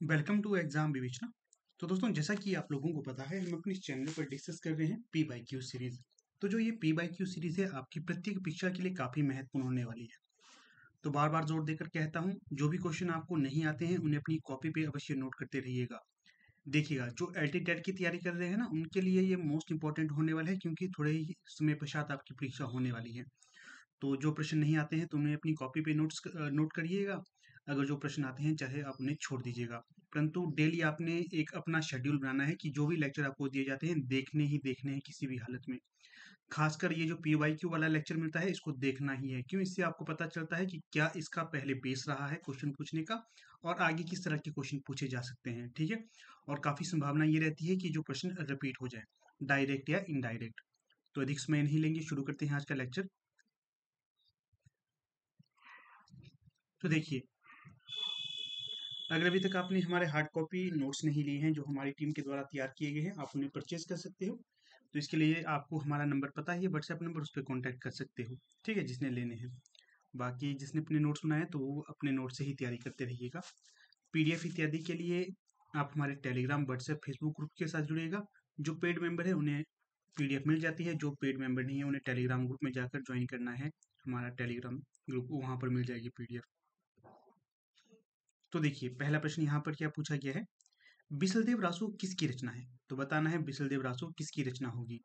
Welcome to exam विवेचना। तो दोस्तों, जैसा कि आप लोगों को पता है, हम अपने इस चैनल पर डिस्कस कर रहे हैं पी बाई क्यू सीरीज। तो जो ये पी बाई क्यू सीरीज है, आपकी प्रत्येक परीक्षा के लिए काफी महत्वपूर्ण होने वाली है। तो बार बार जोर देकर कहता हूँ, जो भी क्वेश्चन आपको नहीं आते हैं उन्हें अपनी कॉपी पे अवश्य नोट करते रहिएगा। देखिएगा, जो एलटी टेट की तैयारी कर रहे हैं ना, उनके लिए ये मोस्ट इंपॉर्टेंट होने वाला है, क्योंकि थोड़े ही समय पश्चात आपकी परीक्षा होने वाली है। तो जो प्रश्न नहीं आते हैं तो उन्हें अपनी कॉपी पे नोट करिएगा। अगर जो प्रश्न आते हैं चाहे आप उन्हें छोड़ दीजिएगा, परंतु डेली आपने एक अपना शेड्यूल बनाना है कि जो भी लेक्चर आपको दिए जाते हैं देखने हैं किसी भी हालत में। खासकर ये जो पीवाईक्यू वाला लेक्चर मिलता है, इसको देखना ही है। क्यों? इससे आपको पता चलता है कि क्या इसका पहले बेस रहा है क्वेश्चन पूछने का, और आगे किस तरह के क्वेश्चन पूछे जा सकते हैं। ठीक है। और काफी संभावना ये रहती है कि जो प्रश्न रिपीट हो जाए, डायरेक्ट या इनडायरेक्ट। तो अधिक समय नहीं लेंगे, शुरू करते हैं आज का लेक्चर। तो देखिए, अगर अभी तक आपने हमारे हार्ड कॉपी नोट्स नहीं लिए हैं जो हमारी टीम के द्वारा तैयार किए गए हैं, आप उन्हें परचेज कर सकते हो। तो इसके लिए आपको हमारा नंबर पता है, व्हाट्सएप नंबर, उस पर कॉन्टैक्ट कर सकते हो। ठीक है, जिसने लेने हैं। बाकी जिसने अपने नोट्स बनाए तो वो अपने नोट्स से ही तैयारी करते रहिएगा। पीडीएफ इत्यादि के लिए आप हमारे टेलीग्राम, व्हाट्सएप, फेसबुक ग्रुप के साथ जुड़िएगा। जो पेड मेंबर है उन्हें पीडीएफ मिल जाती है, जो पेड मेंबर नहीं है उन्हें टेलीग्राम ग्रुप में जाकर ज्वाइन करना है। हमारा टेलीग्राम ग्रुप, वहां पर मिल जाएगी पीडीएफ। तो देखिए, पहला प्रश्न यहाँ पर क्या पूछा गया है। बिसलदेव रासो किसकी रचना है? तो बताना है बिसलदेव रासो किसकी रचना होगी।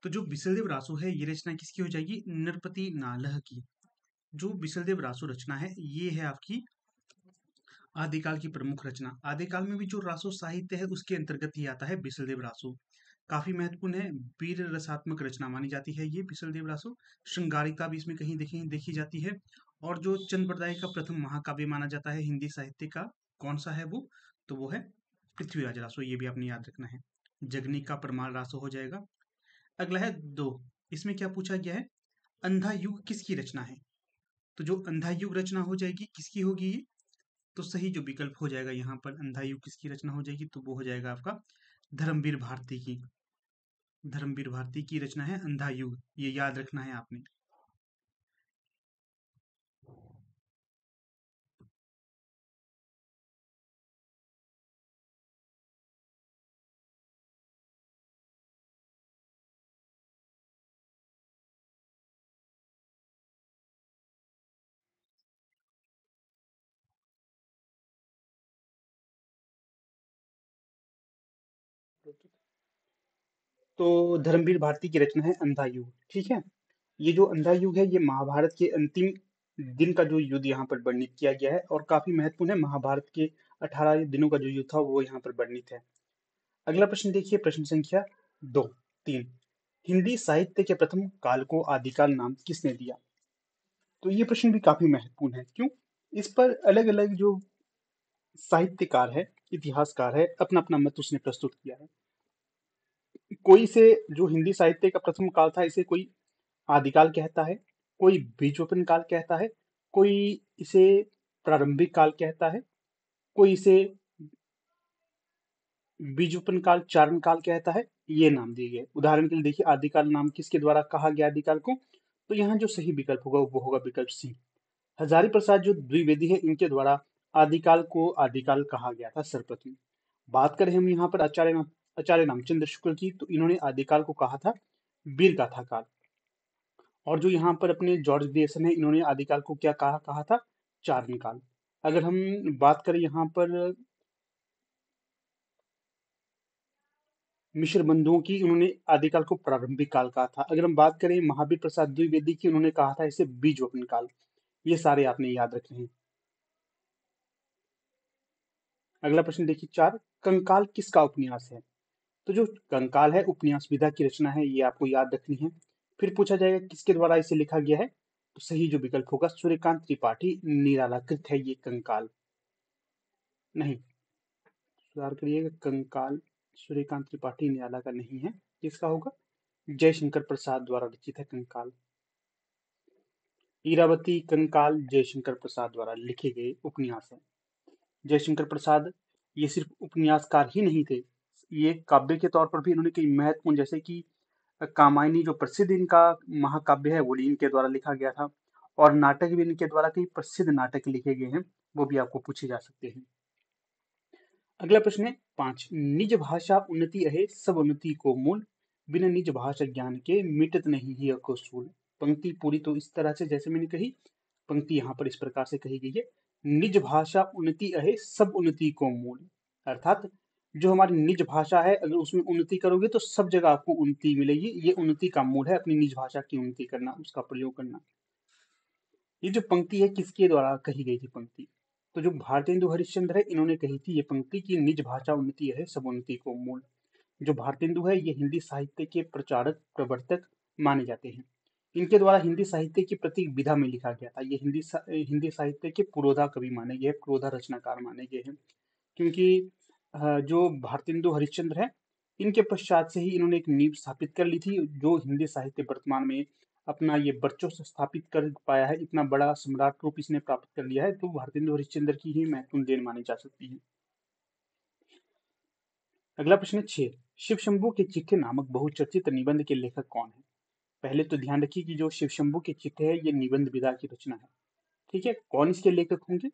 तो जो बिसलदेव रासो है, ये रचना किसकी हो जाएगी? नरपति नालह की। जो बिसलदेव रासो रचना है, ये है आपकी आदिकाल की प्रमुख रचना। आदिकाल में भी जो रासो साहित्य है उसके अंतर्गत ही आता है बिसलदेव रासो। काफी महत्वपूर्ण है, वीर रसात्मक रचना मानी जाती है ये बिसलदेव रासो। श्रृंगारिका भी इसमें कहीं देखी जाती है। और जो चंद्रप्रदाय का प्रथम महाकाव्य माना जाता है हिंदी साहित्य का, कौन सा है वो? तो वो है पृथ्वीराज रासो। ये भी आपने याद रखना है। जगनी का परमार रासो हो जाएगा। अगला है दो। इसमें क्या पूछा गया है? अंधा युग किसकी रचना है? तो जो अंधा युग रचना हो जाएगी, किसकी होगी ये? तो सही जो विकल्प हो जाएगा यहाँ पर, अंधा युग किसकी रचना हो जाएगी, तो वो हो जाएगा आपका धर्मवीर भारती की। धर्मवीर भारती की रचना है अंधा युग, ये याद रखना है आपने। तो धर्मवीर भारती की रचना है अंधा युग। ठीक है। ये जो अंधा युग है, ये महाभारत के अंतिम दिन का जो युद्ध यहाँ पर वर्णित किया गया है, और काफी महत्वपूर्ण है। महाभारत के 18 दिनों का जो युद्ध था वो यहाँ पर वर्णित है। अगला प्रश्न देखिए, प्रश्न संख्या 3। हिंदी साहित्य के प्रथम काल को आदिकाल नाम किसने दिया? तो ये प्रश्न भी काफी महत्वपूर्ण है। क्यों? इस पर अलग अलग जो साहित्यकार है, इतिहासकार है, अपना अपना मत उसने प्रस्तुत किया है। कोई इसे, जो हिंदी साहित्य का प्रथम काल था, इसे कोई आदिकाल कहता है, कोई बीजोपन काल कहता है, कोई इसे प्रारंभिक काल कहता है, कोई इसे बीजोपन काल, चारण काल कहता है। ये नाम दिए गए। उदाहरण के लिए देखिए, आदिकाल नाम किसके द्वारा कहा गया आदिकाल को? तो यहाँ जो सही विकल्प होगा वो होगा विकल्प सी। हजारी प्रसाद जो द्विवेदी है, इनके द्वारा आदिकाल को आदिकाल कहा गया था सर्वप्रथम। बात करें हम यहाँ पर आचार्य रामचंद्र शुक्ल की, तो इन्होंने आदिकाल को कहा था वीर गाथा काल। और जो यहाँ पर अपने जॉर्ज ग्रियर्सन है, इन्होंने आदिकाल को क्या कहा कहा था? चारण काल। अगर हम बात करें यहाँ पर मिश्र बंधुओं की, उन्होंने आदिकाल को प्रारंभिक काल कहा था। अगर हम बात करें महावीर प्रसाद द्विवेदी की, उन्होंने कहा था इसे बीजवपन काल। ये सारे आपने याद रखने हैं। अगला प्रश्न देखिए 4। कंकाल किसका उपन्यास है? तो जो कंकाल है, उपन्यास विधा की रचना है, ये आपको याद रखनी है। फिर पूछा जाएगा किसके द्वारा इसे लिखा गया है? तो सही जो विकल्प होगा सूर्यकांत त्रिपाठी निरालाकृत है ये कंकाल। नहीं, सुधार करिएगा, कंकाल सूर्यकांत त्रिपाठी निराला का नहीं है। किसका होगा? जयशंकर प्रसाद द्वारा रचित है कंकाल। इरावती कंकाल जयशंकर प्रसाद द्वारा लिखे गए उपन्यास है। जयशंकर प्रसाद ये सिर्फ उपन्यासकार ही नहीं थे, ये काव्य के तौर पर भी इन्होंने कई महत्वपूर्ण, जैसे कि कामायनी जो प्रसिद्ध इनका महाकाव्य है, वो इनके द्वारा लिखा गया था। और नाटक भी इनके द्वारा कई प्रसिद्ध नाटक लिखे गए हैं, वो भी आपको पूछे जा सकते हैं। अगला प्रश्न है 5, निज भाषा उन्नति अहे सब उन्नति को मूल, बिना निज भाषा ज्ञान के मिटत नहीं ही को सूल। पंक्ति पूरी तो इस तरह से जैसे मैंने कही, पंक्ति यहाँ पर इस प्रकार से कही गई है, निज भाषा उन्नति अहे सब उन्नति को मूल, अर्थात जो हमारी निज भाषा है अगर उसमें उन्नति करोगे तो सब जगह आपको उन्नति मिलेगी। ये उन्नति का मूल है, अपनी निज भाषा की उन्नति करना, उसका प्रयोग करना। ये जो पंक्ति है किसके द्वारा कही गई थी पंक्ति? तो जो भारतेंदु हरिश्चंद्र है इन्होंने कही थी ये पंक्ति की निज भाषा उन्नति है सब उन्नति को मूल। जो भारतेंदु है ये हिंदी साहित्य के प्रचारक प्रवर्तक माने जाते हैं। इनके द्वारा हिंदी साहित्य की प्रतीक विधा में लिखा गया था। ये हिंदी साहित्य के पुरोधा कवि माने गए, पुरोधा रचनाकार माने गए हैं, क्योंकि जो भारतेंदु हरिश्चंद्र है इनके पश्चात से ही इन्होंने एक नींव स्थापित कर ली थी, जो हिंदी साहित्य वर्तमान में अपना ये वर्चस्व स्थापित कर पाया है, इतना बड़ा सम्राट रूप इसने प्राप्त कर लिया है, तो भारतेंदु हरिश्चंद्र की ही महत्वपूर्ण देन मानी जा सकती है। अगला प्रश्न है 6, शिव शंभू के चिट्ठे नामक बहुचर्चित निबंध के लेखक कौन है? पहले तो ध्यान रखिए कि जो शिव शंभू के चिट्ठे है ये निबंध विधा की रचना है, ठीक है। कौन इसके लेखक होंगे?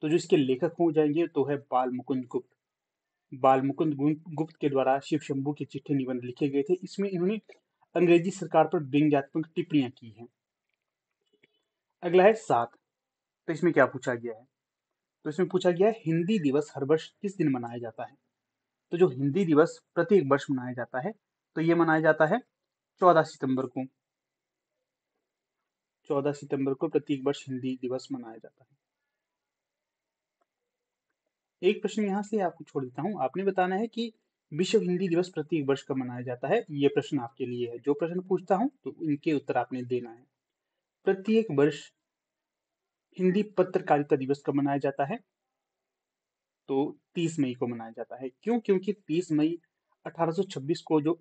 तो जो इसके लेखक हो जाएंगे तो है बाल मुकुंद गुप्त। बाल मुकुंद गुप्त के द्वारा शिव शंभू के चिट्ठे निबंध लिखे गए थे। इसमें इन्होंने अंग्रेजी सरकार पर व्यंग्यात्मक टिप्पणियां की हैं। अगला है 7, तो इसमें क्या पूछा गया है? तो इसमें पूछा गया है हिंदी दिवस हर वर्ष किस दिन मनाया जाता है? तो जो हिंदी दिवस प्रत्येक वर्ष मनाया जाता है तो ये मनाया जाता है 14 सितंबर को। 14 सितंबर को प्रत्येक वर्ष हिंदी दिवस मनाया जाता है। एक प्रश्न यहाँ से आपको छोड़ देता हूँ, आपने बताना है कि विश्व हिंदी दिवस प्रत्येक वर्ष कब मनाया जाता है। ये प्रश्न आपके लिए है, जो प्रश्न पूछता हूँ तो इनके उत्तर आपने देना है। प्रत्येक वर्ष हिंदी पत्रकारिता दिवस कब मनाया जाता है? तो 30 मई को मनाया जाता है। क्यों? क्योंकि 30 मई 1826 को जो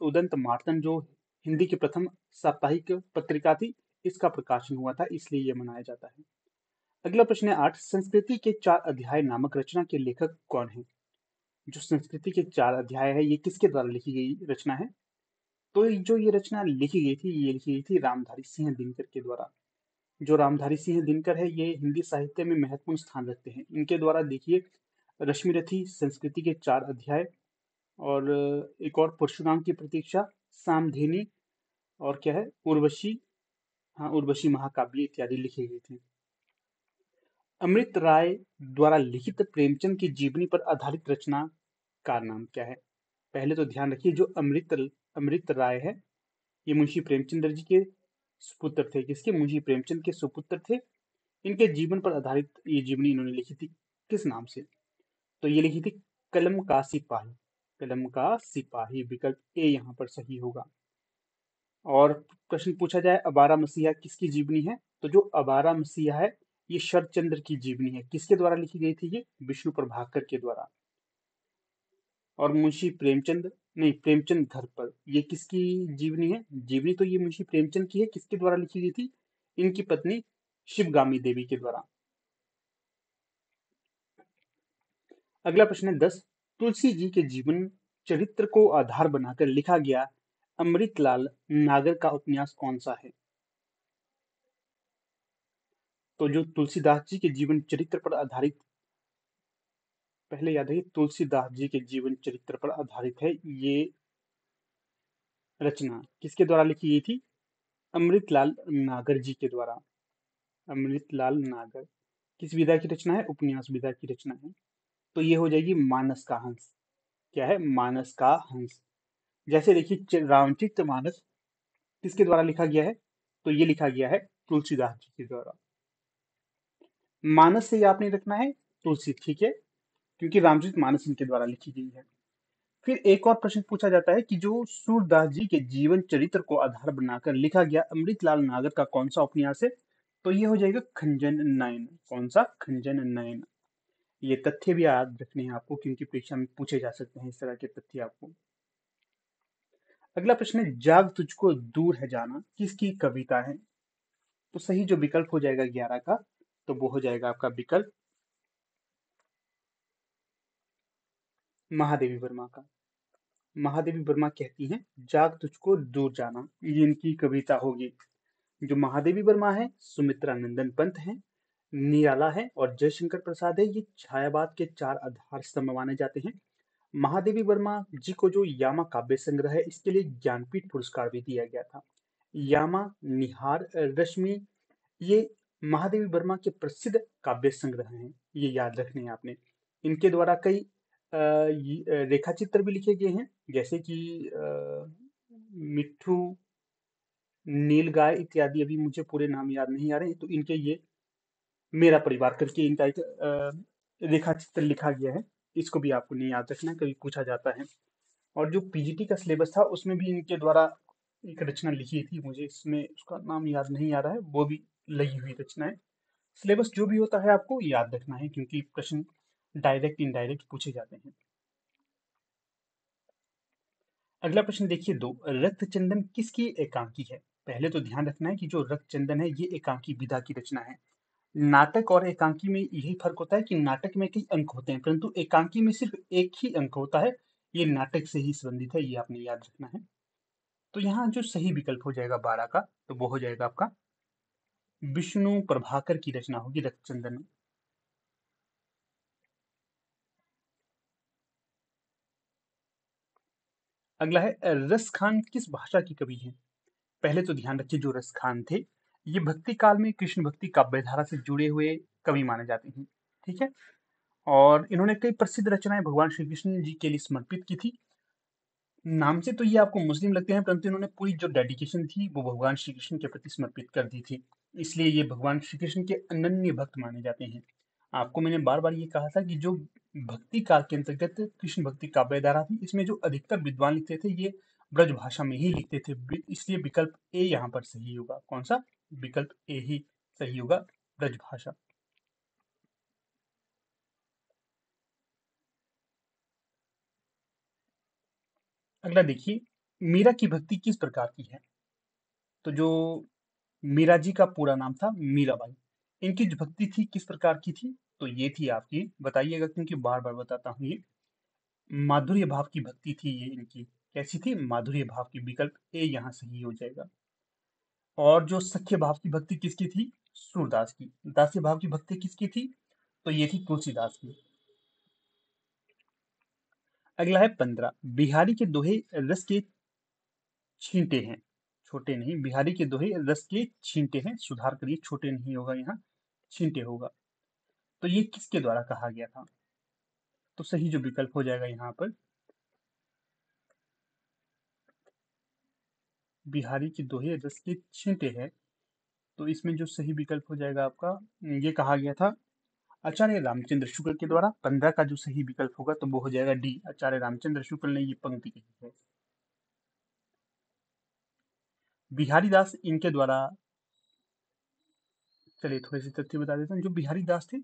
उदंत मार्तन जो हिंदी की प्रथम साप्ताहिक पत्रिका थी इसका प्रकाशन हुआ था, इसलिए ये मनाया जाता है। अगला प्रश्न है 8, संस्कृति के 4 अध्याय नामक रचना के लेखक कौन है? जो संस्कृति के 4 अध्याय है ये किसके द्वारा लिखी गई रचना है? तो जो ये रचना लिखी गई थी ये लिखी गई थी रामधारी सिंह दिनकर के द्वारा। जो रामधारी सिंह दिनकर है ये हिंदी साहित्य में महत्वपूर्ण स्थान रखते हैं। इनके द्वारा देखिए रश्मिरथी, संस्कृति के 4 अध्याय, और एक और परशुराम की प्रतीक्षा, सामधेनी, और क्या है उर्वशी, हाँ उर्वशी महाकाव्य इत्यादि लिखे गए थे। अमृत राय द्वारा लिखित प्रेमचंद की जीवनी पर आधारित रचना का नाम क्या है? पहले तो ध्यान रखिए जो अमृत राय है ये मुंशी प्रेमचंद्र जी के सुपुत्र थे। किसके? मुंशी प्रेमचंद के सुपुत्र थे। इनके जीवन पर आधारित ये जीवनी इन्होंने लिखी थी, किस नाम से? तो ये लिखी थी कलम का सिपाही। कलम का सिपाही, विकल्प ए यहाँ पर सही होगा। और प्रश्न पूछा जाए अबारा मसीहा किसकी जीवनी है? तो जो अबारा मसीहा है ये शरद चंद्र की जीवनी है। किसके द्वारा लिखी गई थी? ये विष्णु प्रभाकर के द्वारा। और मुंशी प्रेमचंद, नहीं प्रेमचंद घर पर, ये किसकी जीवनी है? जीवनी तो ये मुंशी प्रेमचंद की है। किसके द्वारा लिखी गई थी? इनकी पत्नी शिवगामी देवी के द्वारा। अगला प्रश्न है 10, तुलसी जी के जीवन चरित्र को आधार बनाकर लिखा गया अमृतलाल नागर का उपन्यास कौन सा है? तो जो तुलसीदास जी के जीवन चरित्र पर आधारित, पहले याद रखिए तुलसीदास जी के जीवन चरित्र पर आधारित है ये रचना। किसके द्वारा लिखी गई थी? अमृतलाल नागर जी के द्वारा। अमृतलाल नागर किस विधा की रचना है? उपन्यास विधा की रचना है। तो ये हो जाएगी मानस का हंस। क्या है? मानस का हंस। जैसे देखिए रामचरित मानस किसके द्वारा लिखा गया है? तो ये लिखा गया है तुलसीदास जी के द्वारा। मानस से आपने रखना है तुलसी, ठीक है, क्योंकि रामचरित मानस इनके द्वारा लिखी गई है। फिर एक और प्रश्न पूछा जाता है कि जो सूरदास जी के जीवन चरित्र को आधार बनाकर लिखा गया अमृतलाल नागर का कौन सा उपन्यास है? तो ये हो जाएगा खंजन नयन। कौन सा? खंजन नयन। ये तथ्य भी याद रखने हैं आपको, क्योंकि परीक्षा में पूछे जा सकते हैं इस तरह के तथ्य आपको। अगला प्रश्न है जाग तुझको दूर है जाना किसकी कविता है? तो सही जो विकल्प हो जाएगा 11 का, तो वो हो जाएगा आपका विकल्प महादेवी वर्मा का। महादेवी वर्मा कहती हैं जाग तुझको दूर जाना, ये इनकी कविता होगी। जो महादेवी वर्मा है, सुमित्रा नंदन पंत है, निराला है और जयशंकर प्रसाद है। ये छायावाद के चार आधार स्तंभ माने जाते हैं। महादेवी वर्मा जी को जो यामा काव्य संग्रह है, इसके लिए ज्ञानपीठ पुरस्कार भी दिया गया था। यामा, निहार, रश्मि, ये महादेवी वर्मा के प्रसिद्ध काव्य संग्रह हैं। ये याद रखने हैं आपने। इनके द्वारा कई रेखा चित्र भी लिखे गए हैं, जैसे कि मिट्ठू, नीलगाय इत्यादि। अभी मुझे पूरे नाम याद नहीं आ रहे हैं। तो इनके ये मेरा परिवार करके इनका एक रेखा चित्र लिखा गया है। इसको भी आपको नहीं याद रखना है, कभी पूछा जाता है। और जो पीजीटी का सिलेबस था, उसमें भी इनके द्वारा एक रचना लिखी थी, मुझे इसमें उसका नाम याद नहीं आ रहा है, वो भी लगी हुई रचना है। सिलेबस जो भी होता है आपको याद रखना है, क्योंकि प्रश्न डायरेक्ट इनडायरेक्ट पूछे जाते हैं। अगला प्रश्न देखिए 2, रक्तचंदन किसकी एकांकी है? पहले तो ध्यान रखना है कि जो रक्तचंदन है, ये एकांकी विधा की रचना है। नाटक और एकांकी में यही फर्क होता है कि नाटक में कई अंक होते हैं, परंतु एकांकी में सिर्फ एक ही अंक होता है। ये नाटक से ही संबंधित है, ये आपने याद रखना है। तो यहाँ जो सही विकल्प हो जाएगा 12 का, तो वो हो जाएगा आपका विष्णु प्रभाकर की रचना होगी रक्तचंदन। अगला है रस खान किस भाषा की कवि हैं? पहले तो ध्यान रखिए, जो रस खान थे, ये भक्ति काल में कृष्ण भक्ति काव्य धारा से जुड़े हुए कवि माने जाते हैं। ठीक है। और इन्होंने कई प्रसिद्ध रचनाएं भगवान श्री कृष्ण जी के लिए समर्पित की थी। नाम से तो ये आपको मुस्लिम लगते हैं, परंतु इन्होंने पूरी जो डेडिकेशन थी वो भगवान श्री कृष्ण के प्रति समर्पित कर दी थी। इसलिए ये भगवान श्री कृष्ण के अनन्य भक्त माने जाते हैं। आपको मैंने बार बार ये कहा था कि जो भक्ति काल के अंतर्गत कृष्ण भक्ति काव्य धारा थी, इसमें जो अधिकतर विद्वान लिखते थे, ये ब्रज भाषा में ही लिखते थे। इसलिए विकल्प ए यहाँ पर सही होगा। कौन सा? विकल्प ए ही सही होगा, ब्रज भाषा। अगला देखिए, मीरा की भक्ति किस प्रकार की है? तो जो मीरा जी का पूरा नाम था मीराबाई। इनकी जो भक्ति थी किस प्रकार की थी? तो ये थी आपकी, बताइएगा क्योंकि बार बार बताता हूँ ये, माधुर्य भाव की भक्ति थी ये इनकी। कैसी थी? माधुर्य भाव की। विकल्प ए यहाँ सही हो जाएगा। और जो सख्य भाव की भक्ति किसकी थी? सूरदास की। दास्य भाव की भक्ति किसकी थी? तो ये थी तुलसीदास की। अगला है 15, बिहारी के दोहे रस के छींटे हैं। छोटे नहीं, बिहारी के दोहे रस के छींटे हैं। सुधार करिए, छोटे नहीं होगा यहाँ, छींटे होगा। तो ये किसके द्वारा कहा गया था? तो सही जो विकल्प हो जाएगा यहाँ पर, बिहारी के दोहे रस के छींटे हैं। तो इसमें जो सही विकल्प हो जाएगा आपका, ये कहा गया था आचार्य रामचंद्र शुक्ल के द्वारा। 15 का जो सही विकल्प होगा तो वो हो जाएगा डी, आचार्य रामचंद्र शुक्ल ने ये पंक्ति कही है। बिहारी दास इनके द्वारा, चलिए थोड़े से तथ्य बता देता हूँ। जो बिहारी दास थे,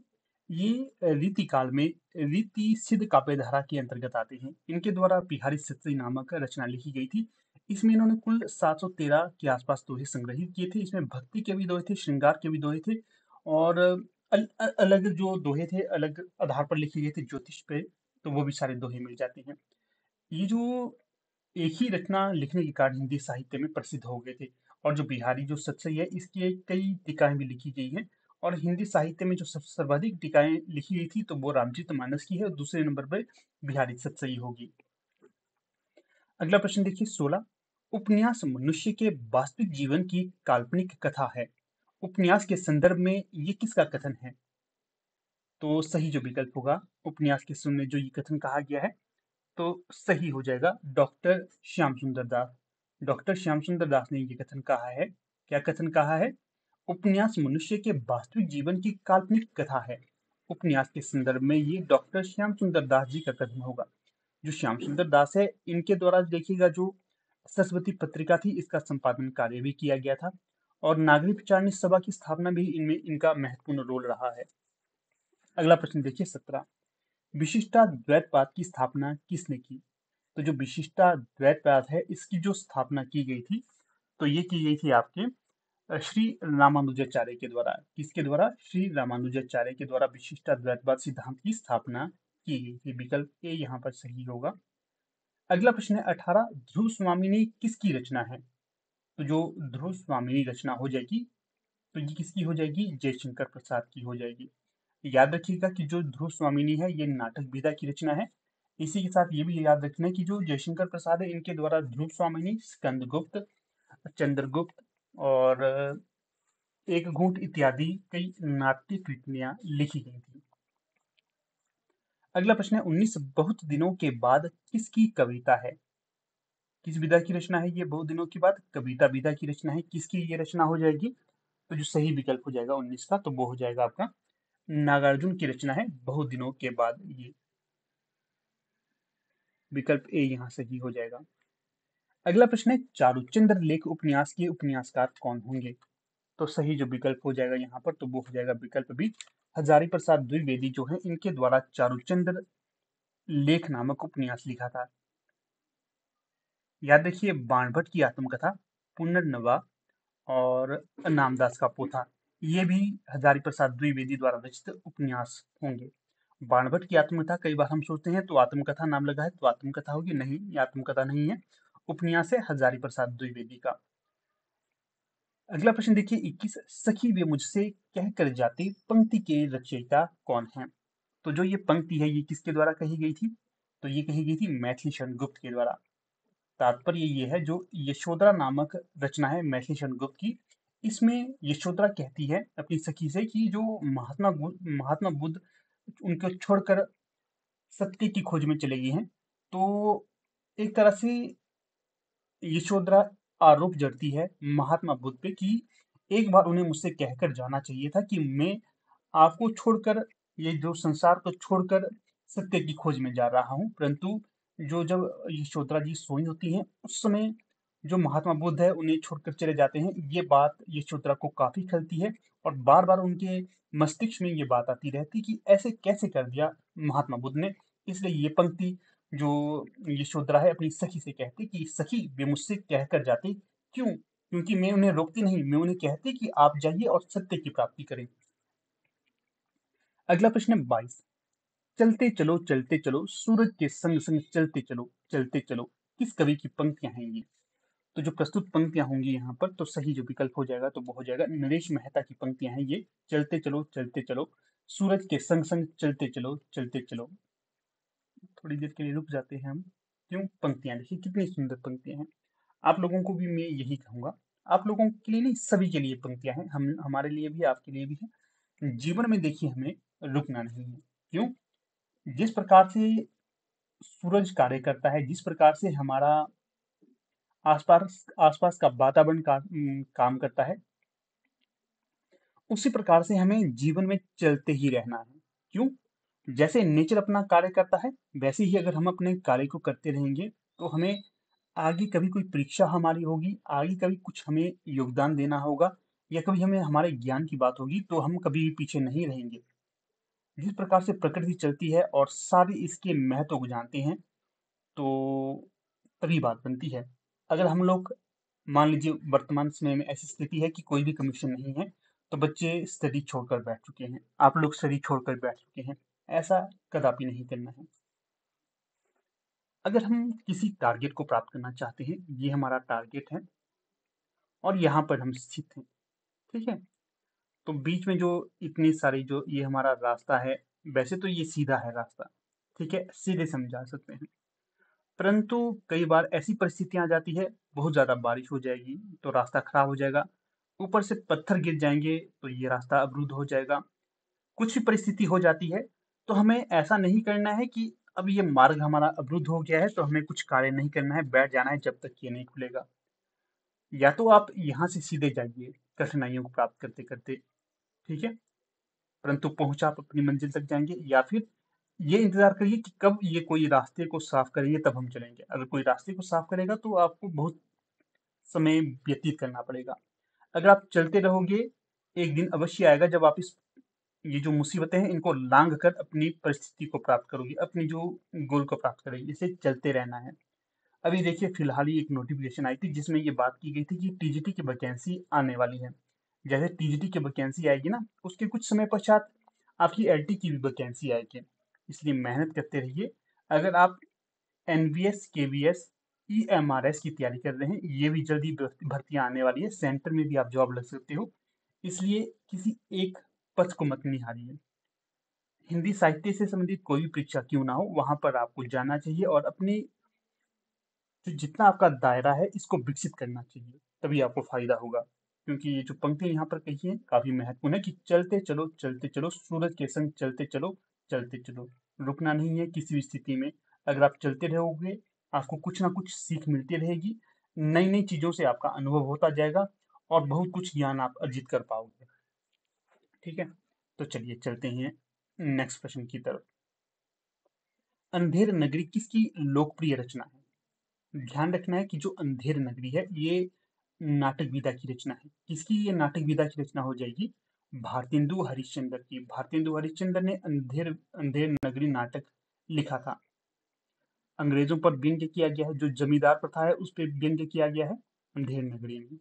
ये रीति काल में रीति सिद्ध काव्य धारा के अंतर्गत आते हैं। इनके द्वारा बिहारी सत्सई नामक रचना लिखी गई थी। इसमें इन्होंने कुल 713 के आसपास दोहे संग्रहित किए थे। इसमें भक्ति के भी दोहे थे, श्रृंगार के भी दोहे थे, और अलग जो दोहे थे, अलग आधार पर लिखे गए थे, ज्योतिष पे। तो वो भी सारे दोहे मिल जाते हैं। ये जो एक ही रचना लिखने के कारण हिंदी साहित्य में प्रसिद्ध हो गए थे। और जो बिहारी जो सत्सई है, इसकी कई टीकाएं भी लिखी गई हैं। और हिंदी साहित्य में जो सबसे सर्वाधिक टीकाएं लिखी गई थी, तो वो रामचरितमानस की है, और दूसरे नंबर पर बिहारी सत्सई होगी। अगला प्रश्न देखिए 16, उपन्यास मनुष्य के वास्तविक जीवन की काल्पनिक कथा है। उपन्यास के संदर्भ में ये किसका कथन है? तो सही जो विकल्प होगा, उपन्यास के सुनने जो ये कथन कहा गया है, तो सही हो जाएगा डॉक्टर श्याम सुंदर दास। डॉक्टर श्याम सुंदर दास ने ये कथन कहा है। क्या कथन कहा है? उपन्यास मनुष्य के वास्तविक जीवन की काल्पनिक कथा है। उपन्यास के संदर्भ में ये डॉक्टर श्याम सुंदर दास जी का कथन होगा। जो श्याम सुंदर दास है, इनके द्वारा देखिएगा जो सरस्वती पत्रिका थी, इसका संपादन कार्य भी किया गया था। और नागरिक विचारणी सभा की स्थापना भी इनमें इनका महत्वपूर्ण रोल रहा है। अगला प्रश्न देखिए 17, विशिष्टाद्वैतवाद की स्थापना किसने की? तो जो विशिष्टाद्वैतवाद है, इसकी जो स्थापना की गई थी, तो ये की गई थी आपके श्री रामानुजाचार्य के द्वारा। किसके द्वारा? श्री रामानुजाचार्य के द्वारा विशिष्टाद्वैतवाद सिद्धांत की स्थापना की गई थी। विकल्प ए यहाँ पर सही होगा। अगला प्रश्न है 18, ध्रुव स्वामी ने किसकी रचना है? तो जो ध्रुव स्वामिनी रचना हो जाएगी, तो ये किसकी हो जाएगी? जयशंकर प्रसाद की हो जाएगी। याद रखिएगा कि जो ध्रुव स्वामिनी है ये नाटक विधा की रचना है। इसी के साथ ये भी याद रखना है कि जो जयशंकर प्रसाद है इनके द्वारा ध्रुव स्वामिनी, स्कंदगुप्त, चंद्रगुप्त और एक घूंट इत्यादि कई नाट्य कृतियां लिखी गई थी। अगला प्रश्न है 19 बहुत दिनों के बाद किसकी कविता है? किस विधा की रचना है ये? बहुत दिनों के बाद कविता विधा की रचना है। किसकी ये रचना हो जाएगी? तो जो सही विकल्प हो जाएगा 19 का, तो वो हो जाएगा आपका नागार्जुन की रचना है बहुत दिनों के बाद। ये विकल्प ए यहाँ सही हो जाएगा। अगला प्रश्न है चारुचंद्र लेख उपन्यास के उपन्यासकार कौन होंगे? तो सही जो विकल्प हो जाएगा यहाँ पर, तो वो हो जाएगा विकल्प बी, हजारी प्रसाद द्विवेदी जो है इनके द्वारा चारुचंद्र लेख नामक उपन्यास लिखा था। याद रखिए बाणभट्ट की आत्मकथा, पुनर्नवा और नामदास का पोथा, ये भी हजारी प्रसाद द्विवेदी द्वारा रचित उपन्यास होंगे। बाणभट्ट की आत्मकथा कई बार हम सोचते हैं तो आत्मकथा नाम लगा है तो आत्मकथा होगी, नहीं ये आत्मकथा नहीं है, उपन्यास है हजारी प्रसाद द्विवेदी का। अगला प्रश्न देखिए 21 सखी वे मुझसे कह कर जाते पंक्ति के रचयिता कौन है? तो जो ये पंक्ति है ये किसके द्वारा कही गई थी? तो ये कही गई थी मैथिली शरण गुप्त के द्वारा। तात्पर्य ये है जो यशोधरा नामक रचना है मैथिली शरण गुप्त की, इसमें यशोधरा कहती है अपनी सखी से कि जो महात्मा बुद्ध उनको छोड़कर सत्य की खोज में चले गए हैं। तो एक तरह से यशोधरा आरोप जड़ती है महात्मा बुद्ध पे कि एक बार उन्हें मुझसे कहकर जाना चाहिए था कि मैं आपको छोड़कर, ये जो संसार को छोड़कर सत्य की खोज में जा रहा हूँ। परंतु जो जब यशोधरा जी सोई होती हैं उस समय जो महात्मा बुद्ध है उन्हें छोड़कर चले जाते हैं। ये बात यशोधरा को काफी खलती है और बार बार उनके मस्तिष्क में ये बात आती रहती कि ऐसे कैसे कर दिया महात्मा बुद्ध ने। इसलिए ये पंक्ति जो यशोधरा है अपनी सखी से कहती कि सखी वे मुझसे कहकर जाते, क्यों? क्योंकि मैं उन्हें रोकती नहीं, मैं उन्हें कहती कि आप जाइए और सत्य की प्राप्ति करें। अगला प्रश्न है 22 चलते चलो सूरज के संग संग चलते चलो किस कवि की पंक्तियां हैं ये? तो जो प्रस्तुत पंक्तियां होंगी यहाँ पर, तो सही जो विकल्प हो जाएगा तो वो हो जाएगा नरेश मेहता की पंक्तियां हैं ये। चलते चलो सूरज के संग संग चलते चलो। थोड़ी देर के लिए रुक जाते हैं हम। क्यों? पंक्तियां देखिए कितनी सुंदर पंक्तियां हैं। आप लोगों को भी मैं यही कहूंगा, आप लोगों के लिए नहीं सभी के लिए पंक्तियां हैं, हम हमारे लिए भी आपके लिए भी है। जीवन में देखिए हमें रुकना नहीं है। क्यों? जिस प्रकार से सूरज कार्य करता है, जिस प्रकार से हमारा आसपास आसपास का वातावरण काम करता है, उसी प्रकार से हमें जीवन में चलते ही रहना है। क्यों? जैसे नेचर अपना कार्य करता है वैसे ही अगर हम अपने कार्य को करते रहेंगे तो हमें आगे कभी कोई परीक्षा हमारी होगी, आगे कभी कुछ हमें योगदान देना होगा या कभी हमें हमारे ज्ञान की बात होगी तो हम कभी भी पीछे नहीं रहेंगे। जिस प्रकार से प्रकृति चलती है और सारे इसके महत्व को जानते हैं, तो तभी बात बनती है। अगर हम लोग मान लीजिए वर्तमान समय में ऐसी स्थिति है कि कोई भी कमीशन नहीं है तो बच्चे स्टडी छोड़कर बैठ चुके हैं, आप लोग स्टडी छोड़कर बैठ चुके हैं। ऐसा कदापि नहीं करना है। अगर हम किसी टारगेट को प्राप्त करना चाहते हैं, ये हमारा टारगेट है और यहाँ पर हम स्थित हैं, ठीक है? तो बीच में जो इतनी सारी जो ये हमारा रास्ता है, वैसे तो ये सीधा है रास्ता, ठीक है, सीधे से हम जा सकते हैं। परंतु कई बार ऐसी परिस्थितियां आ जाती है, बहुत ज्यादा बारिश हो जाएगी तो रास्ता खराब हो जाएगा, ऊपर से पत्थर गिर जाएंगे तो ये रास्ता अवरुद्ध हो जाएगा। कुछ भी परिस्थिति हो जाती है तो हमें ऐसा नहीं करना है कि अब ये मार्ग हमारा अवरुद्ध हो गया है तो हमें कुछ कार्य नहीं करना है, बैठ जाना है जब तक ये नहीं खुलेगा। या तो आप यहाँ से सीधे जाइए कठिनाइयों को प्राप्त करते करते, ठीक है, परंतु पहुंच आप अपनी मंजिल तक जाएंगे, या फिर ये इंतजार करिए कि कब ये कोई रास्ते को साफ करेंगे तब हम चलेंगे। अगर कोई रास्ते को साफ करेगा तो आपको बहुत समय व्यतीत करना पड़ेगा। अगर आप चलते रहोगे एक दिन अवश्य आएगा जब आप इस ये जो मुसीबतें हैं इनको लांघ कर अपनी परिस्थिति को प्राप्त करोगे, अपनी जो गोल को प्राप्त करोगे। इसे चलते रहना है। अभी देखिए फिलहाल ही एक नोटिफिकेशन आई थी जिसमें ये बात की गई थी कि टीजीटी की वैकेंसी आने वाली है। जैसे टीजीटी की वैकेंसी आएगी ना, उसके कुछ समय पश्चात आपकी एलटी की भी वैकेंसी आएगी। इसलिए मेहनत करते रहिए। अगर आप एनवीएस केवीएस EMRS की तैयारी कर रहे हैं, ये भी जल्दी भर्तियां आने वाली है, सेंटर में भी आप जॉब लग सकते हो, इसलिए किसी एक पथ को मत निहारिए। हिंदी साहित्य से संबंधित कोई भी परीक्षा क्यों ना हो, वहां पर आपको जाना चाहिए और अपनी जो जितना आपका दायरा है इसको विकसित करना चाहिए, तभी आपको फायदा होगा। क्योंकि ये जो पंक्ति यहाँ पर कही है काफी महत्वपूर्ण है कि चलते चलो सूरज के संग चलते चलो, रुकना नहीं है किसी भी स्थिति में। अगर आप चलते रहोगे आपको कुछ ना कुछ सीख मिलती रहेगी, नई नई चीजों से आपका अनुभव होता जाएगा और बहुत कुछ ज्ञान आप अर्जित कर पाओगे। ठीक है, तो चलिए चलते हैं नेक्स्ट प्रश्न की तरफ। अंधेर नगरी किसकी लोकप्रिय रचना है? ध्यान रखना है कि जो अंधेर नगरी है ये नाटक विधा की रचना है। किसकी ये नाटक विधा की रचना हो जाएगी? भारतेंदु हरिश्चंद्र की। भारतेंदु हरिश्चंद्र ने अंधेर अंधेर नगरी नाटक लिखा था। अंग्रेजों पर व्यंग्य किया गया है, जो जमींदार प्रथा है उस पर व्यंग्य किया गया है अंधेर नगरी में।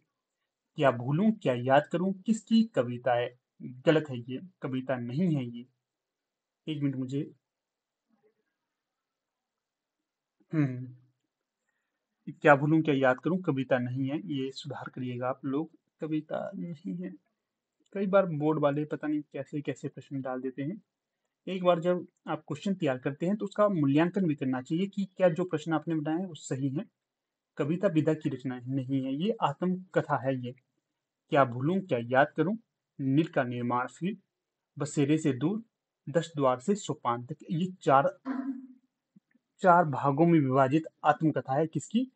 क्या भूलूं क्या याद करूं किसकी कविता है? गलत है, ये कविता नहीं है ये। एक मिनट मुझे हम्म क्या भूलूं क्या याद करूं कविता नहीं है, ये सुधार करिएगा आप लोग। कविता नहीं है। कई बार बोर्ड वाले पता नहीं कैसे कैसे प्रश्न डाल देते हैं। एक बार जब आप क्वेश्चन तैयार करते हैं तो उसका मूल्यांकन भी करना चाहिए कि क्या जो प्रश्न आपने बनाया है वो सही है। कविता विधा की रचना नहीं है, ये आत्मकथा है ये। क्या भूलूं क्या याद करूं, नील का निर्माण फिर, बसेरे से दूर, दस द्वार से सोपान तक, ये चार चार भागों में विभाजित आत्मकथा है। किसकी?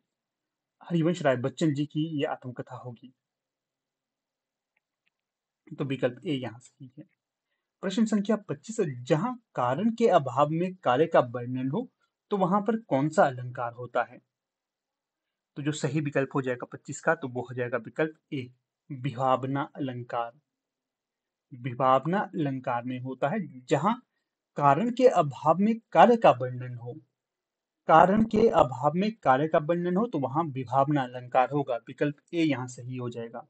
हरिवंश राय बच्चन जी की ये आत्मकथा होगी। तो विकल्प ए यहाँ सही है। प्रश्न संख्या 25, जहां कारण के अभाव में कार्य का वर्णन हो तो वहां पर कौन सा अलंकार होता है? तो जो सही विकल्प हो जाएगा 25 का, तो वो हो जाएगा विकल्प ए, विभावना अलंकार। विभावना अलंकार में होता है जहां कारण के अभाव में कार्य का वर्णन हो। कारण के अभाव में कार्य का वर्णन हो तो वहां विभावना अलंकार होगा। विकल्प ए यहाँ सही हो जाएगा।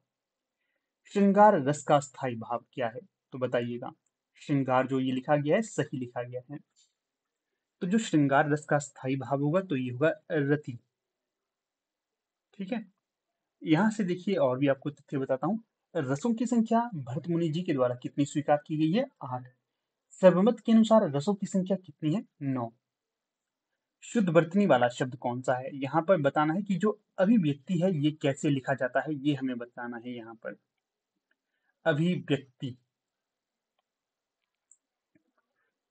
श्रृंगार रस का स्थायी भाव क्या है? तो बताइएगा। श्रृंगार जो ये लिखा गया है सही लिखा गया है, तो जो श्रृंगार रस का स्थायी भाव होगा तो ये होगा रति। ठीक है, यहाँ से देखिए और भी आपको तथ्य बताता हूँ। रसों की संख्या भरत मुनि जी के द्वारा कितनी स्वीकार की गई है? 8। सर्वमत के अनुसार रसों की संख्या कितनी है? 9। शुद्ध वर्तनी वाला शब्द कौन सा है? यहाँ पर बताना है कि जो अभिव्यक्ति है ये कैसे लिखा जाता है, ये हमें बताना है यहाँ पर। अभिव्यक्ति,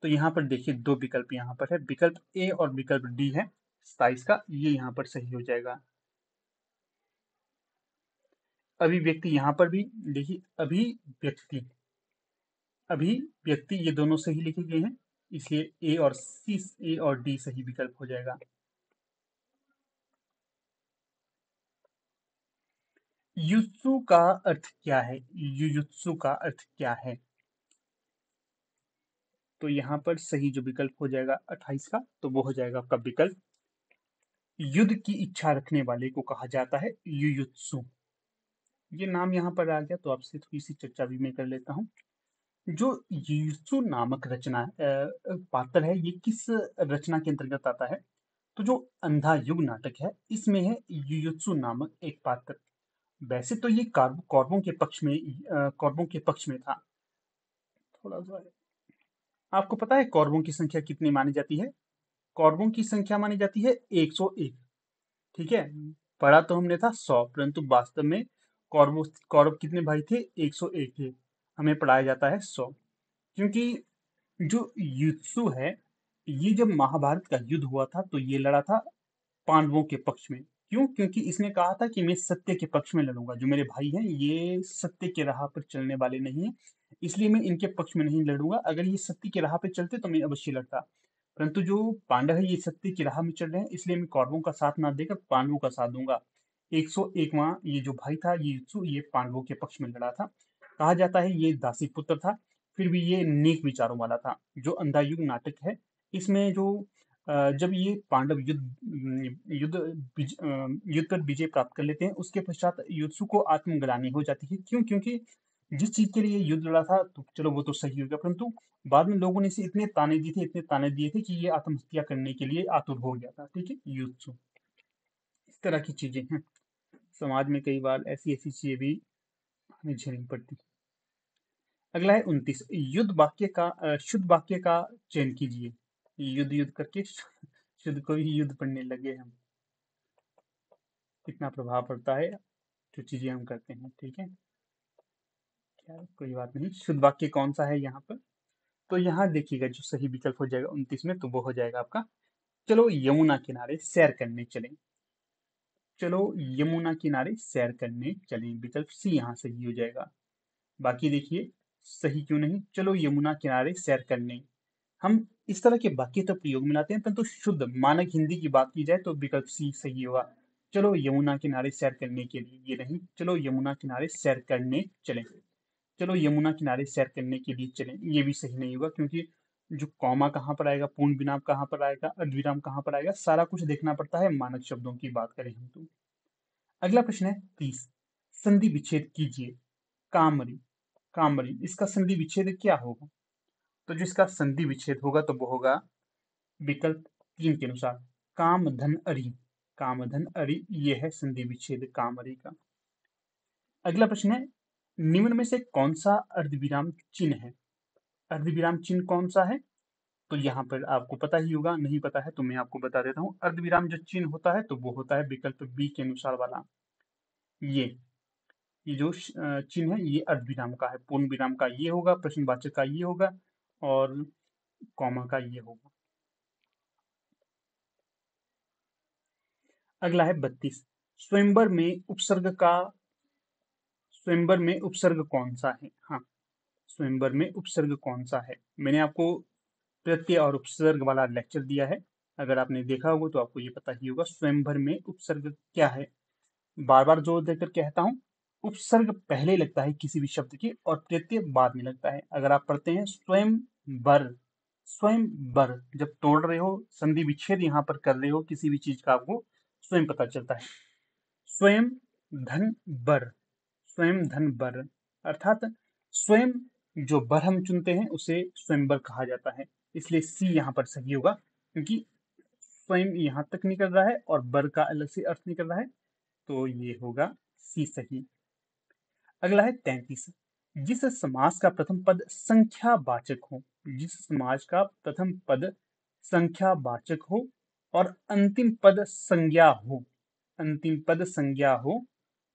तो यहाँ पर देखिए दो विकल्प यहाँ पर है, विकल्प ए और विकल्प डी है 27 का, ये यहाँ पर सही हो जाएगा। अभिव्यक्ति यहाँ पर भी देखिए, अभिव्यक्ति अभिव्यक्ति ये दोनों सही लिखे गए हैं, इसलिए ए और डी सही विकल्प हो जाएगा। युत्सु का अर्थ क्या है? युयुत्सु का अर्थ क्या है? तो यहाँ पर सही जो विकल्प हो जाएगा 28 का, तो वो हो जाएगा आपका विकल्प, युद्ध की इच्छा रखने वाले को कहा जाता है युयुत्सु। ये नाम यहाँ पर आ गया तो आपसे थोड़ी सी चर्चा भी मैं कर लेता हूँ। जो युयुत्सु नामक रचना पात्र है, ये किस रचना के अंतर्गत आता है? तो जो अंधा युग नाटक है इसमें है युयुत्सु नामक एक पात्र। वैसे तो ये कौरवों के पक्ष में था। थोड़ा सा आपको पता है कौरवों की संख्या कितनी मानी जाती है? कौरवों की संख्या मानी जाती है 101। ठीक है, पढ़ा तो हमने था 100, परंतु वास्तव में कौरव कितने भाई थे? 101 थे। हमें पढ़ाया जाता है 100, क्योंकि जो युत्सु है, ये जब महाभारत का युद्ध हुआ था तो ये लड़ा था पांडवों के पक्ष में। क्यों? क्योंकि इसने कहा था कि मैं सत्य के पक्ष में लड़ूंगा, जो मेरे भाई हैं ये सत्य के राह पर चलने वाले नहीं है, इसलिए मैं इनके पक्ष में नहीं लड़ूंगा। अगर ये सत्य की राह पे चलते तो मैं अवश्य लड़ता, परंतु जो पांडव है ये सत्य की राह में चल रहे हैं, इसलिए मैं कौरवों का साथ ना देकर पांडवों का साथ दूंगा। 101वां ये जो भाई था ये युत्सु, ये पांडवों के पक्ष में लड़ा था। कहा जाता है ये दासी पुत्र था, फिर भी ये नेक विचारों वाला था। जो अंधा युग नाटक है इसमें जो जब ये पांडव युद्ध युद्ध कर विजय प्राप्त कर लेते हैं उसके पश्चात युत्सु को आत्मग्लानि हो जाती है। क्यों? क्योंकि जिस चीज के लिए युद्ध लड़ा था तो चलो वो तो सही हो गया, परंतु बाद में लोगों ने इसे इतने ताने दिए थे कि ये आत्महत्या करने के लिए आतुर हो गया था। ठीक है, युत्सु। तरह की चीजें हैं। समाज में कई बार ऐसी ऐसी चीजें भी हमें झेलनी पड़ती। अगला है 29, शुद्ध वाक्य का चयन कीजिए। युद्ध युद्ध करके शुद्ध को ही युद्ध पढ़ने लगे हम। कितना प्रभाव पड़ता है जो चीजें हम करते हैं। ठीक है, क्या कोई बात नहीं। शुद्ध वाक्य कौन सा है यहाँ पर? तो यहाँ देखिएगा जो सही विकल्प हो जाएगा 29 में, तो वो हो जाएगा आपका, चलो यमुना किनारे सैर करने चलें। चलो यमुना किनारे सैर करने चलें, विकल्प सी यहाँ सही हो जाएगा। बाकी देखिए सही क्यों नहीं, चलो यमुना किनारे सैर करने। हम इस तरह के वाक्य तो प्रयोग में लाते हैं, परंतु शुद्ध मानक हिंदी की बात की जाए तो विकल्प सी सही होगा। चलो यमुना किनारे सैर करने के लिए, ये नहीं, चलो यमुना किनारे सैर करने चलें। चलो यमुना किनारे सैर करने के लिए चलें, ये भी सही नहीं होगा, क्योंकि जो कॉमा कहाँ पर आएगा, पूर्ण विराम कहाँ पर आएगा, अर्धविराम कहाँ पर आएगा, सारा कुछ देखना पड़ता है मानक शब्दों की बात करें हम तो। अगला प्रश्न है 30, संधि विच्छेद कीजिए। कामरी, कामरी, इसका संधि विच्छेद क्या होगा? तो जिसका संधि विच्छेद होगा तो वो होगा विकल्प 3 के अनुसार कामधन अरि। कामधन अरि, ये है संधि विच्छेद कामरी का। अगला प्रश्न है, निम्न में से कौन सा अर्धविराम चिन्ह है? अर्धविराम चिन्ह कौन सा है? तो यहाँ पर आपको पता ही होगा, नहीं पता है तो मैं आपको बता देता हूँ। अर्धविराम जो चिन्ह होता है तो वो होता है विकल्प बी के अनुसार वाला, ये जो चिन्ह है ये अर्धविराम का है। पूर्ण विराम का ये होगा, प्रश्नवाचक का ये होगा, और कॉमा का ये होगा। अगला है 32, स्वयंवर में उपसर्ग कौन सा है? हाँ, स्वयंवर में उपसर्ग कौन सा है? मैंने आपको प्रत्यय और उपसर्ग वाला लेक्चर दिया है, अगर आपने देखा होगा तो आपको ये पता ही होगा स्वयंवर में उपसर्ग क्या है। बार बार जोर देकर कहता हूँ, उपसर्ग पहले लगता है किसी भी शब्द के और प्रत्यय बाद में लगता है। अगर आप पढ़ते हैं स्वयंवर, स्वयंवर, जब तोड़ रहे हो, संधि विच्छेद यहाँ पर कर रहे हो किसी भी चीज का, आपको स्वयं पता चलता है। स्वयं धन बर, स्वयं धन बर, अर्थात स्वयं जो बर हम चुनते हैं उसे स्वयंवर कहा जाता है। इसलिए सी यहाँ पर सही होगा, क्योंकि स्वयं यहाँ तक निकल रहा है और बर का अलग से अर्थ निकल रहा है, तो ये होगा सी सही। अगला है 33, जिस समास का प्रथम पद संख्यावाचक हो, जिस समाज का प्रथम पद संख्यावाचक हो और अंतिम पद संज्ञा हो, अंतिम पद संज्ञा हो,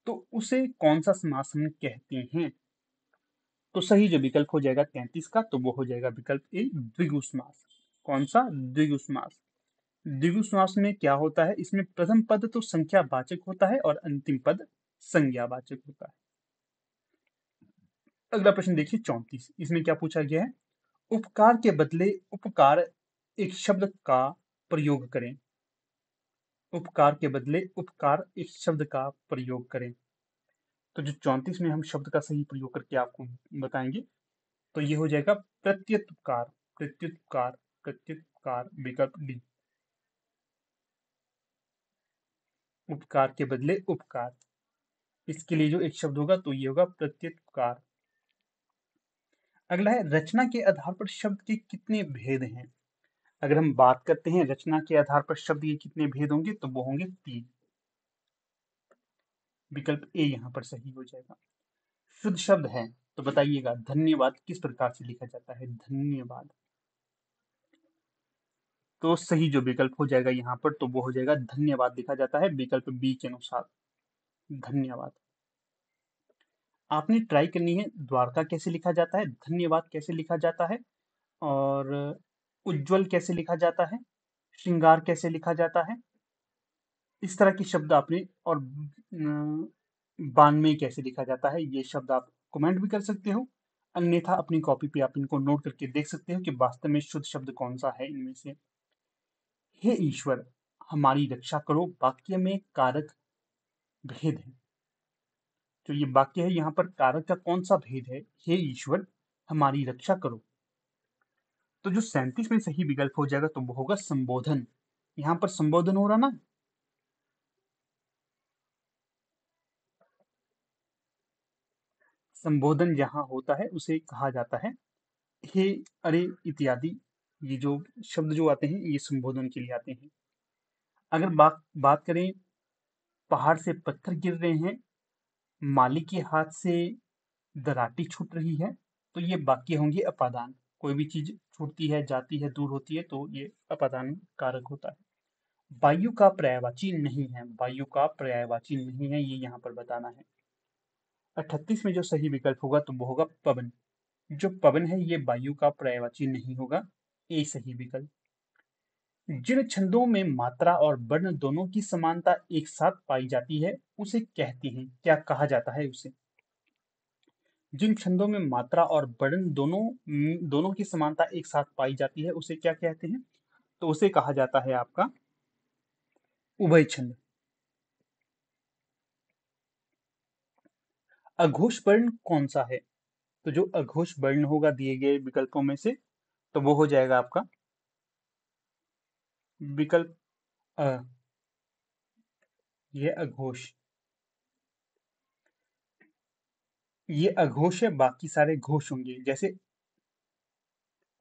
तो उसे कौन सा समास हम कहते हैं? तो सही जो विकल्प हो जाएगा 33 का, तो वो हो जाएगा विकल्प ए, द्विगु समास। कौन सा? द्विगु समास। द्विगु समास में क्या होता है, इसमें प्रथम पद तो संख्यावाचक होता है और अंतिम पद संज्ञावाचक होता है। अगला प्रश्न देखिए 34, इसमें क्या पूछा गया है, उपकार के बदले उपकार एक शब्द का प्रयोग करें। उपकार के बदले उपकार एक शब्द का प्रयोग करें। तो जो 34 में हम शब्द का सही प्रयोग करके आपको बताएंगे, तो ये हो जाएगा प्रत्युपकार, प्रत्युपकार, प्रत्युपकार, विकल्प डी। उपकार के बदले उपकार, इसके लिए जो एक शब्द होगा तो ये होगा प्रत्युपकार। अगला है, रचना के आधार पर शब्द के कितने भेद हैं? अगर हम बात करते हैं रचना के आधार पर शब्द के कितने भेद होंगे, तो वो होंगे 3। विकल्प ए यहाँ पर सही हो जाएगा। शुद्ध शब्द है तो बताइएगा धन्यवाद किस प्रकार से लिखा जाता है? धन्यवाद। तो सही जो विकल्प हो जाएगा यहाँ पर, तो वो हो जाएगा धन्यवाद लिखा जाता है, विकल्प बी के अनुसार, धन्यवाद। आपने ट्राई करनी है, द्वारका कैसे लिखा जाता है, धन्यवाद कैसे लिखा जाता है, और उज्जवल कैसे लिखा जाता है, श्रृंगार कैसे लिखा जाता है, इस तरह के शब्द आपने, और 92 कैसे लिखा जाता है, ये शब्द आप कमेंट भी कर सकते हो, अन्यथा अपनी कॉपी पे आप इनको नोट करके देख सकते हो कि वास्तव में शुद्ध शब्द कौन सा है इनमें से। हे ईश्वर हमारी रक्षा करो, वाक्य में कारक भेद है। जो ये वाक्य है यहाँ पर कारक का कौन सा भेद है? हे ईश्वर हमारी रक्षा करो। तो जो 37 में सही विकल्प हो जाएगा तो वो होगा संबोधन। यहाँ पर संबोधन हो रहा ना, संबोधन जहां होता है उसे कहा जाता है हे, अरे इत्यादि, ये जो शब्द जो आते हैं ये संबोधन के लिए आते हैं। अगर बात करें पहाड़ से पत्थर गिर रहे हैं, माली के हाथ से दराटी छूट रही है, तो ये वाक्य होंगे अपादान। कोई भी चीज छूटती है, जाती है, दूर होती है तो ये अपादान कारक होता है। वायु का पर्यायवाची नहीं है, वायु का पर्यायवाची नहीं है, ये यहाँ पर बताना है। 38 में जो सही विकल्प होगा तो वो होगा पवन। जो पवन है ये वायु का पर्यायवाची नहीं होगा, ए सही विकल्प। जिन छंदों में मात्रा और वर्ण दोनों की समानता एक साथ पाई जाती है उसे कहते हैं, क्या कहा जाता है उसे? जिन छंदों में मात्रा और वर्ण दोनों की समानता एक साथ पाई जाती है उसे क्या कहते हैं? तो उसे कहा जाता है आपका उभय छंद। अघोष वर्ण कौन सा है? तो जो अघोष वर्ण होगा दिए गए विकल्पों में से, तो वो हो जाएगा आपका विकल्प अ। ये अघोष, ये अघोष है, बाकी सारे घोष होंगे। जैसे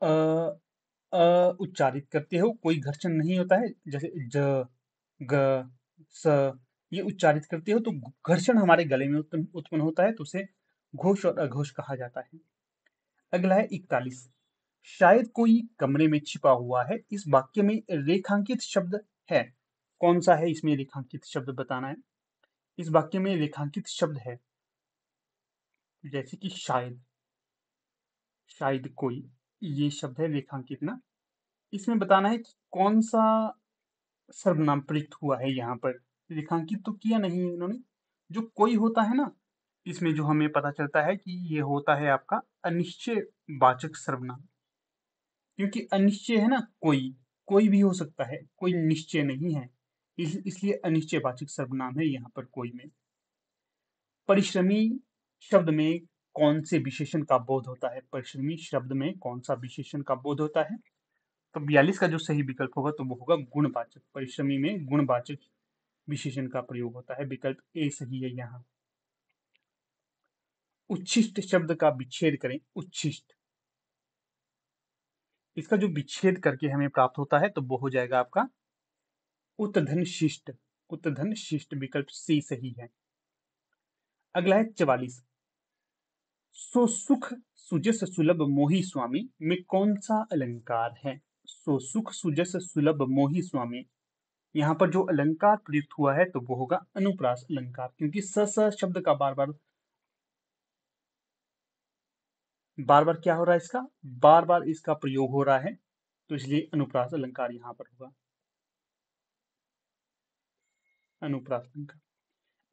अ उच्चारित करते हो, कोई घर्षण नहीं होता है, जैसे ज, ग, स, ये उच्चारित करते हो तो घर्षण हमारे गले में उत्पन्न होता है, तो उसे घोष और अघोष कहा जाता है। अगला है 41। शायद कोई कमरे में छिपा हुआ है, इस वाक्य में रेखांकित शब्द है। कौन सा है इसमें रेखांकित शब्द बताना है। इस वाक्य में रेखांकित शब्द है, जैसे कि शायद, शायद कोई, ये शब्द है रेखांकित ना। इसमें बताना है कि कौन सा सर्वनाम प्रयुक्त हुआ है यहाँ पर। रेखांकित तो किया नहीं है इन्होंने। जो कोई होता है ना, इसमें जो हमें पता चलता है कि ये होता है आपका अनिश्चय वाचक सर्वनाम, क्योंकि अनिश्चय है ना, कोई भी हो सकता है, कोई निश्चय नहीं है, इसलिए अनिश्चय वाचक सर्वनाम है यहाँ पर कोई में। परिश्रमी शब्द में कौन से विशेषण का बोध होता है? परिश्रमी शब्द में कौन सा विशेषण का बोध होता है? तो 42 का जो सही विकल्प होगा तो वो होगा गुणवाचक। परिश्रमी में गुणवाचक विशेषण का प्रयोग होता है, विकल्प ए सही है यहाँ। उच्छिष्ट शब्द का विच्छेद करें। उच्छिष्ट, इसका जो विच्छेद करके हमें प्राप्त होता है तो वो हो जाएगा आपका उत्तधन शिष्ट। उत्तधन शिष्ट, विकल्प सी सही है। अगला है 44। सो सुख सुजस सुलभ मोही स्वामी में कौन सा अलंकार है? सो सुख सुजस सुलभ मोही स्वामी, यहाँ पर जो अलंकार प्रयुक्त हुआ है तो वो होगा अनुप्रास अलंकार, क्योंकि स शब्द का बार बार क्या हो रहा है, इसका बार बार इसका प्रयोग हो रहा है, तो इसलिए अनुप्रास अलंकार यहाँ पर होगा। अनुप्रास अलंकार।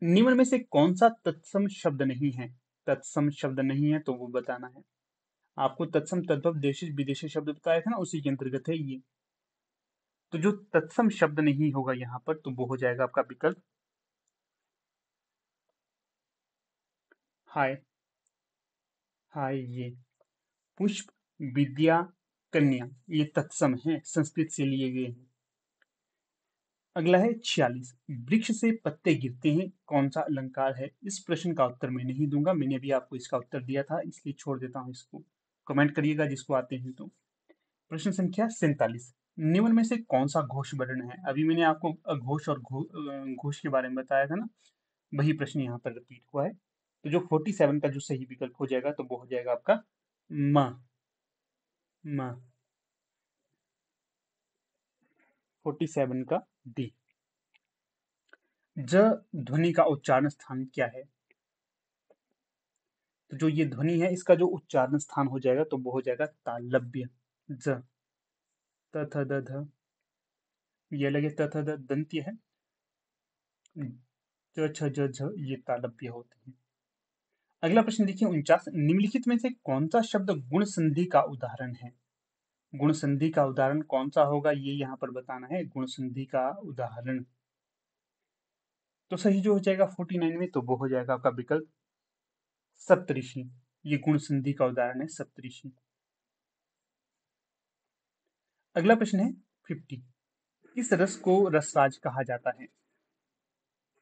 निम्न में से कौन सा तत्सम शब्द नहीं है? तत्सम शब्द नहीं है तो वो बताना है आपको। तत्सम तद्भव देशी विदेशी शब्द बताया था ना, उसी के अंतर्गत है ये। तो जो तत्सम शब्द नहीं होगा यहाँ पर तो वो हो जाएगा आपका विकल्प हाय। हाय, ये पुष्प, विद्या, कन्या, ये तत्सम है, संस्कृत से लिए गए हैं। अगला है 46। वृक्ष से पत्ते गिरते हैं कौन सा अलंकार है? इस प्रश्न का उत्तर मैं नहीं दूंगा, मैंने भी आपको इसका उत्तर दिया था, इसलिए छोड़ देता हूं इसको। कमेंट करिएगा जिसको आते हैं तो। प्रश्न संख्या 47। निम्न में से कौन सा घोष वर्ण है? अभी मैंने आपको घोष और घोष के बारे में बताया था ना, वही प्रश्न यहाँ पर रिपीट हुआ है। तो जो 47 का जो सही विकल्प हो जाएगा तो वो हो जाएगा आपका म। म 47 का डी। ज ध्वनि का उच्चारण स्थान क्या है? तो जो ये ध्वनि है इसका जो उच्चारण स्थान हो जाएगा तो वो हो जाएगा तालव्य। ज, त थ द ध, ये लगे त थ द दंत्य है, च छ ज झ ये तालव्य होते हैं। अगला प्रश्न देखिए 49। निम्नलिखित में से कौन सा शब्द गुण संधि का उदाहरण है? गुण संधि का उदाहरण कौन सा होगा ये यहाँ पर बताना है। गुण संधि का उदाहरण तो सही जो हो जाएगा 49 में तो वो हो जाएगा आपका विकल्प सप्तऋषि। ये गुण संधि का उदाहरण है सप्तऋषि। अगला प्रश्न है 50। किस रस को रसराज कहा जाता है?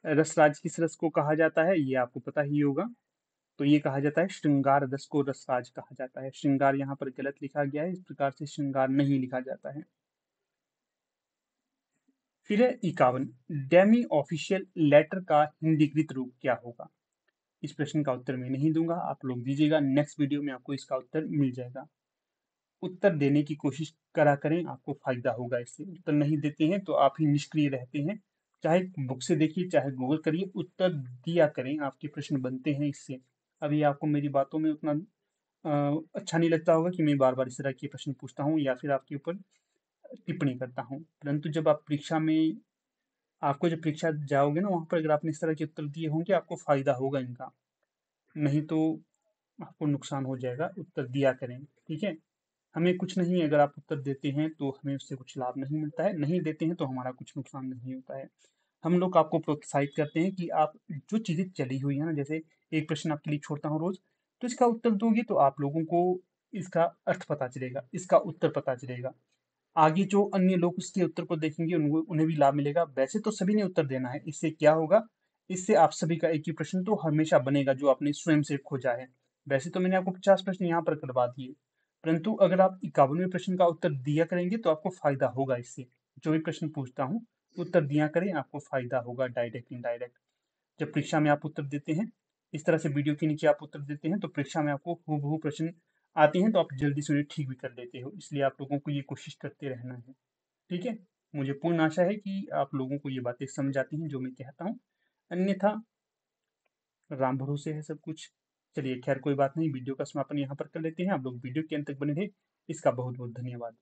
रसराज किस रस को कहा जाता है ये आपको पता ही होगा। तो ये कहा जाता है श्रृंगार रस को रसराज कहा जाता है। श्रृंगार यहाँ पर गलत लिखा गया है, इस प्रकार से श्रृंगार नहीं लिखा जाता है। फिर है 51, डेमी ऑफिशियल लेटर का हिंदीकृत रूप क्या होगा। इस प्रश्न का उत्तर मैं नहीं दूंगा, आप लोग दीजिएगा, नेक्स्ट वीडियो में आपको इसका उत्तर मिल जाएगा। उत्तर देने की कोशिश करा करें, आपको फायदा होगा इससे। उत्तर नहीं देते हैं तो आप ही निष्क्रिय रहते हैं, चाहे बुक से देखिए चाहे गूगल करिए, उत्तर दिया करें, आपके प्रश्न बनते हैं इससे। अभी आपको मेरी बातों में उतना अच्छा नहीं लगता होगा कि मैं बार बार इस तरह के प्रश्न पूछता हूँ या फिर आपके ऊपर टिप्पणी करता हूँ, परंतु जब आप परीक्षा में, आपको जब परीक्षा जाओगे ना, वहाँ पर अगर आपने इस तरह के उत्तर दिए होंगे आपको फायदा होगा इनका, नहीं तो आपको नुकसान हो जाएगा। उत्तर दिया करें, ठीक है। हमें कुछ नहीं, अगर आप उत्तर देते हैं तो हमें उससे कुछ लाभ नहीं मिलता है, नहीं देते हैं तो हमारा कुछ नुकसान नहीं होता है। हम लोग आपको प्रोत्साहित करते हैं कि आप जो चीज़ें चली हुई है ना, जैसे एक प्रश्न आपके लिए छोड़ता हूँ रोज, तो इसका उत्तर दोगे तो आप लोगों को इसका अर्थ पता चलेगा, इसका उत्तर पता चलेगा। आगे जो अन्य लोग उसके उत्तर को देखेंगे उन्हें भी लाभ मिलेगा। वैसे तो सभी ने उत्तर देना है, इससे क्या होगा, इससे आप सभी का एक ही प्रश्न तो हमेशा बनेगा जो आपने स्वयं से खोजा है। वैसे तो मैंने आपको 50 प्रश्न यहाँ पर करवा दिए, परंतु अगर आप 51वें प्रश्न का उत्तर दिया करेंगे तो आपको फायदा होगा इससे। जो भी प्रश्न पूछता हूँ उत्तर दिया करें, आपको फायदा होगा डायरेक्ट इनडायरेक्ट। जब परीक्षा में आप उत्तर देते हैं, इस तरह से वीडियो के नीचे आप उत्तर देते हैं, तो परीक्षा में आपको हूबहू प्रश्न आते हैं तो आप जल्दी से उन्हें ठीक भी कर लेते हो। इसलिए आप लोगों को ये कोशिश करते रहना है, ठीक है। मुझे पूर्ण आशा है कि आप लोगों को ये बातें समझ आती हैं जो मैं कहता हूँ, अन्यथा राम भरोसे है सब कुछ। चलिए खैर कोई बात नहीं, वीडियो का समापन यहाँ पर कर लेते हैं। आप लोग वीडियो के अंत तक बने रहे, इसका बहुत बहुत धन्यवाद।